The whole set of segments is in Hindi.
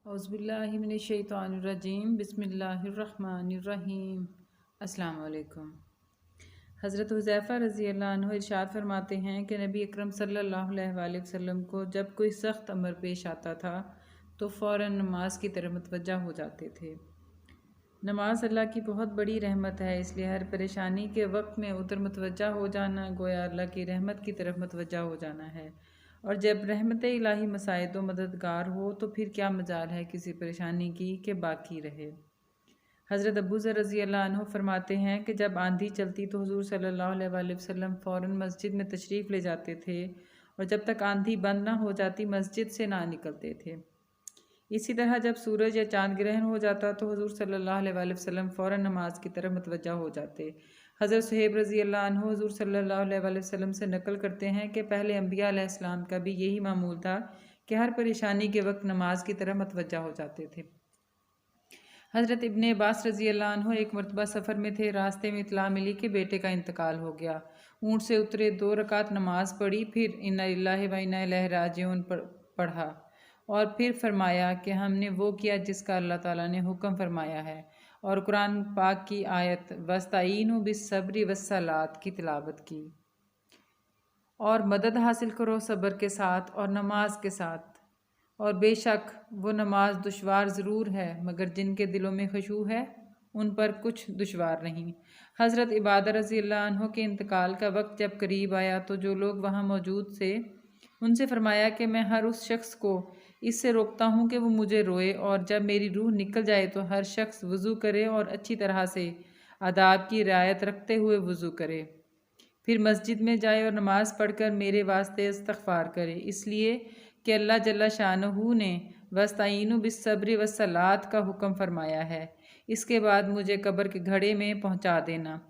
औज़ुबिल्लाहिमिनश्शैतानिर्रजीम बिस्मिल्लाहिर्रहमानिर्रहीम। अस्सलाम वालेकुम। हज़रत हुज़ैफ़ा रज़ी अल्लाह अन्हु इरशाद फरमाते हैं कि नबी अकरम सल्लल्लाहु अलैहि वसल्लम को जब कोई सख्त अमर पेश आता था तो फ़ौरन नमाज की तरफ मुतवज्जा हो जाते थे। नमाज अल्लाह की बहुत बड़ी रहमत है, इसलिए हर परेशानी के वक्त में उधर मुतवज्जा हो जाना गोया अल्लाह की रहमत की तरफ मुतवज्जा हो जाना है। और जब रहमत इलाही मसायद व मददगार हो तो फिर क्या मजाल है किसी परेशानी की कि बाकी रहे। हज़रत अबू ज़र रज़ी अल्लाह अन्हु फरमाते हैं कि जब आंधी चलती तो हुज़ूर सल्लल्लाहु अलैहि वसल्लम फ़ौरन मस्जिद में तशरीफ़ ले जाते थे और जब तक आंधी बंद ना हो जाती मस्जिद से ना निकलते थे। इसी तरह जब सूरज या चांद ग्रहण हो जाता तो हुज़ूर सल्लल्लाहु अलैहि वसल्लम फ़ौरन नमाज की तरफ मुतवज्जा हो जाते। हज़रत सुहैब रज़ी अल्लाह अन्हु हुज़ूर सल्लल्लाहु अलैहि वसल्लम से नकल करते हैं कि पहले अम्बिया अलैहिस्सलाम का भी यही मामूल था कि हर परेशानी के वक्त नमाज की तरफ मुतवज्जा हो जाते थे। हज़रत इब्ने अब्बास रज़ी अल्लाह अन्हु एक मरतबा सफ़र में थे, रास्ते में इत्तला मिली कि बेटे का इंतकाल हो गया। ऊँट से उतरे, 2 रकात नमाज पढ़ी, फिर इन्ना लिल्लाहि व इन्ना इलैहि राजिऊन पढ़ा और फिर फरमाया कि हमने वो किया जिसका अल्लाह ताला ने हुक्म फरमाया है और कुरान पाक की आयत वस्ताईनु बिस्सब्रि वस्सलात की तिलावत की और मदद हासिल करो सब्र के साथ और नमाज के साथ, और बेशक वो नमाज दुशवार ज़रूर है मगर जिनके दिलों में खुशू है उन पर कुछ दुशवार नहीं। हज़रत इबादा रज़ी अल्लाह अन्हु के इंतकाल का वक्त जब करीब आया तो जो लोग वहाँ मौजूद थे उनसे फरमाया कि मैं हर उस शख्स को इससे रोकता हूँ कि वो मुझे रोए, और जब मेरी रूह निकल जाए तो हर शख्स वज़ू करे और अच्छी तरह से आदाब की रियायत रखते हुए वज़ू करे, फिर मस्जिद में जाए और नमाज़ पढ़कर मेरे वास्ते इस्तग़फ़ार करे, इसलिए कि अल्लाह जल्ला शानहू ने वस्ताईनु बिस्सब्रि वस्सलात का हुक्म फरमाया है। इसके बाद मुझे कब्र के घड़े में पहुँचा देना।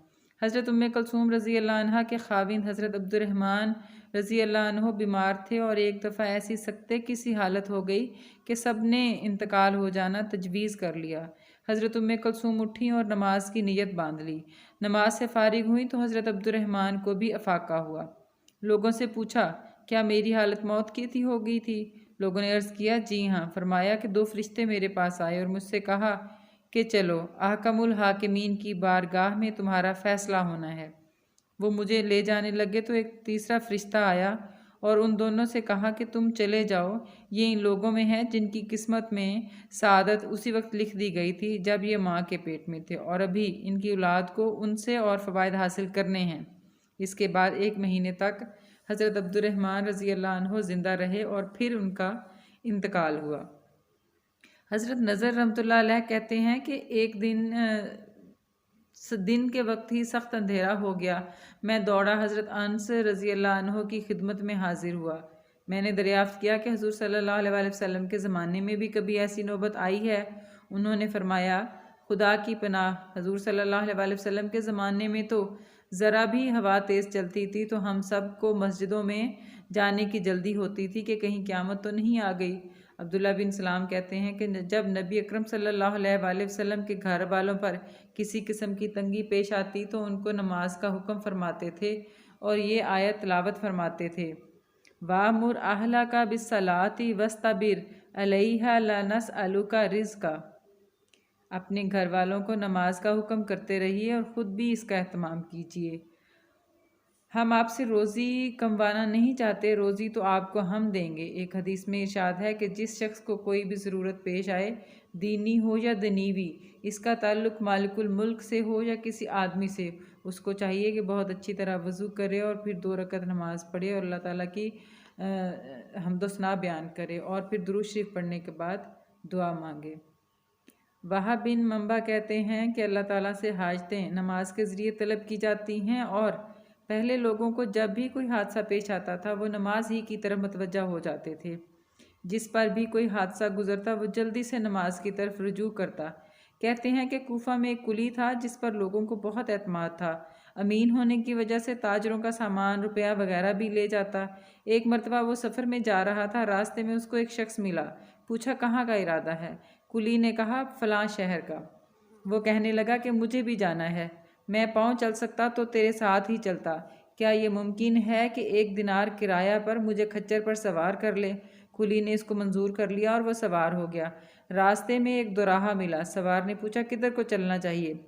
हज़रत उम्मे कुलसूम रज़ी अल्लाह अन्हा के खाविंद हज़रत अब्दुर्रहमान रज़ी अल्लाह अन्हु बीमार थे और एक दफ़ा ऐसी सख्ते की सी हालत हो गई कि सब ने इंतकाल हो जाना तजवीज़ कर लिया। हज़रत उम्मे कुलसूम उठी और नमाज की नीयत बांध ली। नमाज से फारिग हुई तो हज़रत अब्दुर्रहमान को भी अफाका हुआ। लोगों से पूछा, क्या मेरी हालत मौत की थी हो गई थी? लोगों ने अर्ज़ किया, जी हाँ। फरमाया कि 2 फरिश्ते मेरे पास आए और मुझसे कहा कि चलो अहकमुल हाकिमीन की बारगाह में तुम्हारा फ़ैसला होना है। वो मुझे ले जाने लगे तो एक तीसरा फरिश्ता आया और उन दोनों से कहा कि तुम चले जाओ, ये इन लोगों में है जिनकी किस्मत में सादत उसी वक्त लिख दी गई थी जब ये माँ के पेट में थे, और अभी इनकी औलाद को उनसे और फ़वाइद हासिल करने हैं। इसके बाद 1 महीने तक हज़रत अब्दुर्रहमान रज़ी अल्लाह अन्हु ज़िंदा रहे और फिर उनका इंतकाल हुआ। हज़रत नज़र रहमतुल्लाह अलैह कहते हैं कि एक दिन के वक्त ही सख्त अंधेरा हो गया। मैं दौड़ा हज़रत अनस रज़ी अल्लाह अन्हु की खिदमत में हाजिर हुआ। मैंने दरियाफ़्त किया कि हुज़ूर सल्लल्लाहु अलैहि वसल्लम के ज़माने में भी कभी ऐसी नौबत आई है? उन्होंने फरमाया, खुदा की पनाह, हुज़ूर सल्लल्लाहु अलैहि वसल्लम के ज़माने में तो ज़रा भी हवा तेज़ चलती थी तो हम सब को मस्जिदों में जाने की जल्दी होती थी कि कहीं क़यामत तो नहीं आ गई। अब्दुल्ला बिन सलाम कहते हैं कि जब नबी अकरम सल्लल्लाहु अलैहि वसल्लम के घर वालों पर किसी किस्म की तंगी पेश आती तो उनको नमाज का हुक्म फरमाते थे और ये आयत तिलावत फरमाते थे, वामुर आहला का बिस्सलाती वस्तबिर अलैहा ला नसअलुका रिज़्का। अपने घर वालों को नमाज का हुक्म करते रहिए और ख़ुद भी इसका एहतमाम कीजिए। हम आपसे रोज़ी कमवाना नहीं चाहते, रोज़ी तो आपको हम देंगे। एक हदीस में इरशाद है कि जिस शख्स को कोई भी ज़रूरत पेश आए, दीनी हो या दुनीवी, इसका ताल्लुक़ मालिकुल मुल्क से हो या किसी आदमी से, उसको चाहिए कि बहुत अच्छी तरह वज़ू करे और फिर 2 रकत नमाज़ पढ़े और अल्लाह ताला की हम्द व सना बयान करे और फिर दुरूद शरीफ पढ़ने के बाद दुआ मांगे। वहाब बिन मंबा कहते हैं कि अल्लाह ताला से हाजतें नमाज के ज़रिए तलब की जाती हैं और पहले लोगों को जब भी कोई हादसा पेश आता था वो नमाज ही की तरफ मुतवज्जा हो जाते थे। जिस पर भी कोई हादसा गुजरता वो जल्दी से नमाज की तरफ रुजू करता। कहते हैं कि कूफा में एक कुली था जिस पर लोगों को बहुत एतमाद था। अमीन होने की वजह से ताजरों का सामान, रुपया वगैरह भी ले जाता। एक मरतबा वो सफ़र में जा रहा था, रास्ते में उसको एक शख्स मिला। पूछा, कहाँ का इरादा है? कुली ने कहा, फ़लाँ शहर का। वो कहने लगा कि मुझे भी जाना है, मैं पाँव चल सकता तो तेरे साथ ही चलता। क्या ये मुमकिन है कि 1 दिनार किराया पर मुझे खच्चर पर सवार कर ले? कुली ने इसको मंजूर कर लिया और वह सवार हो गया। रास्ते में एक दोराहा मिला। सवार ने पूछा, किधर को चलना चाहिए?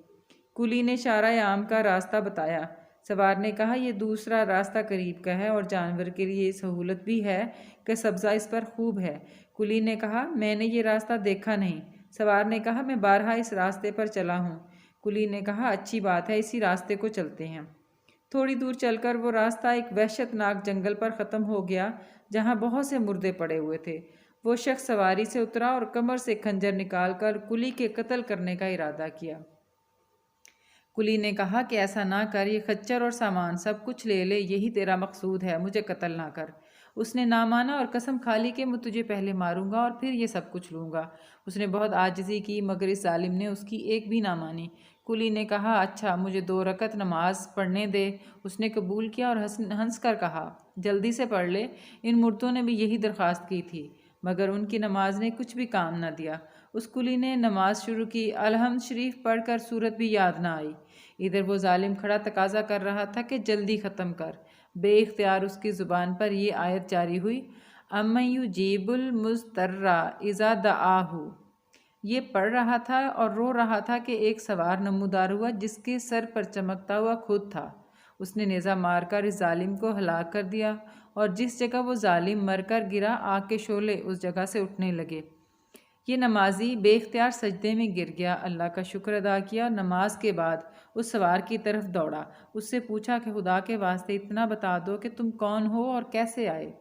कुली ने इशारा आम का रास्ता बताया। सवार ने कहा, यह दूसरा रास्ता करीब का है और जानवर के लिए ये सहूलत भी है कि सब्ज़ा इस पर खूब है। कुली ने कहा, मैंने ये रास्ता देखा नहीं। सवार ने कहा, मैं बारहा इस रास्ते पर चला हूँ। कुली ने कहा, अच्छी बात है, इसी रास्ते को चलते हैं। थोड़ी दूर चलकर वो रास्ता एक वहशतनाक जंगल पर ख़त्म हो गया जहाँ बहुत से मुर्दे पड़े हुए थे। वो शख्स सवारी से उतरा और कमर से खंजर निकालकर कुली के कत्ल करने का इरादा किया। कुली ने कहा कि ऐसा ना कर, ये खच्चर और सामान सब कुछ ले ले, यही तेरा मकसूद है, मुझे कत्ल ना कर। उसने ना माना और कसम खा ली कि मैं तुझे पहले मारूंगा और फिर ये सब कुछ लूँगा। उसने बहुत आजिज़ी की मगर इस जालिम ने उसकी एक भी ना मानी। कुली ने कहा, अच्छा मुझे 2 रकत नमाज पढ़ने दे। उसने कबूल किया और हंस कर कहा, जल्दी से पढ़ ले। इन मुर्दों ने भी यही दरख्वास्त की थी मगर उनकी नमाज ने कुछ भी काम न दिया। उस कुली ने नमाज शुरू की। अलहम्द शरीफ पढ़कर सूरत भी याद ना आई। इधर वो जालिम खड़ा तकाजा कर रहा था कि जल्दी ख़त्म कर। बेइख्तियार उसकी ज़ुबान पर ये आयत जारी हुई, अम्मन युजीबुल मुज़तर्रा इज़ा दआहू। ये पढ़ रहा था और रो रहा था कि एक सवार नमूदार हुआ जिसके सर पर चमकता हुआ खुद था। उसने नेज़ा मारकर इस जालिम को हलाक कर दिया और जिस जगह वो जालिम मरकर गिरा, आग के शोले उस जगह से उठने लगे। ये नमाजी बेख्तियार सजदे में गिर गया, अल्लाह का शुक्र अदा किया। नमाज के बाद उस सवार की तरफ दौड़ा। उससे पूछा कि खुदा के वास्ते इतना बता दो कि तुम कौन हो और कैसे आए।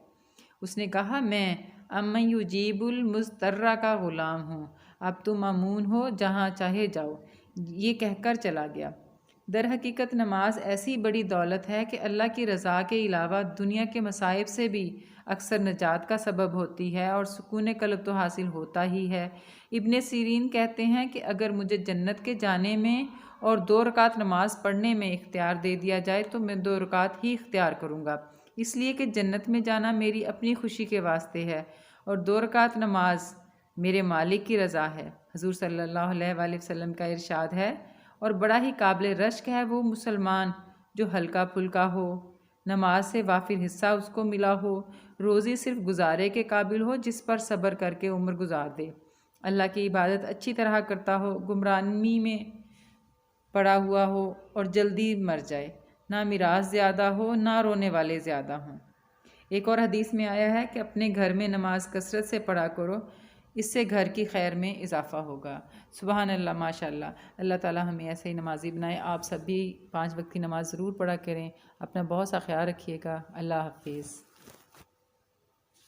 उसने कहा, मैं अम्मन युजीबुल मुज़तर्रा का ग़ुलाम हूँ। अब तुम मामून हो, जहाँ चाहे जाओ। ये कहकर चला गया। दर हकीकत नमाज ऐसी बड़ी दौलत है कि अल्लाह की रज़ा के अलावा दुनिया के मसाइब से भी अक्सर नजात का सबब होती है और सुकून कल्ब तो हासिल होता ही है। इब्ने सीरीन कहते हैं कि अगर मुझे जन्नत के जाने में और 2 रकात नमाज पढ़ने में इख्तियार दे दिया जाए तो मैं 2 रकात ही इख्तियार करूँगा, इसलिए कि जन्नत में जाना मेरी अपनी खुशी के वास्ते है और 2 रकात नमाज मेरे मालिक की रज़ा है। हुज़ूर सल्लल्लाहु अलैहि वसल्लम का इरशाद है, और बड़ा ही काबिल रश्क है वो मुसलमान जो हल्का फुल्का हो, नमाज से वाफिर हिस्सा उसको मिला हो, रोज़ी सिर्फ गुजारे के काबिल हो, जिस पर सब्र करके उम्र गुजार दे, अल्लाह की इबादत अच्छी तरह करता हो, गुमरानी में पड़ा हुआ हो और जल्दी मर जाए, ना मिरास ज़्यादा हो ना रोने वाले ज़्यादा हों। एक और हदीस में आया है कि अपने घर में नमाज कसरत से पढ़ा करो, इससे घर की खैर में इजाफ़ा होगा। सुबहान अल्लाह, माशाअल्लाह। अल्लाह ताला हमें ऐसे ही नमाजी बनाए। आप सभी 5 वक्त की नमाज़ ज़रूर पढ़ा करें। अपना बहुत सा ख्याल रखिएगा। अल्लाह हाफिज़।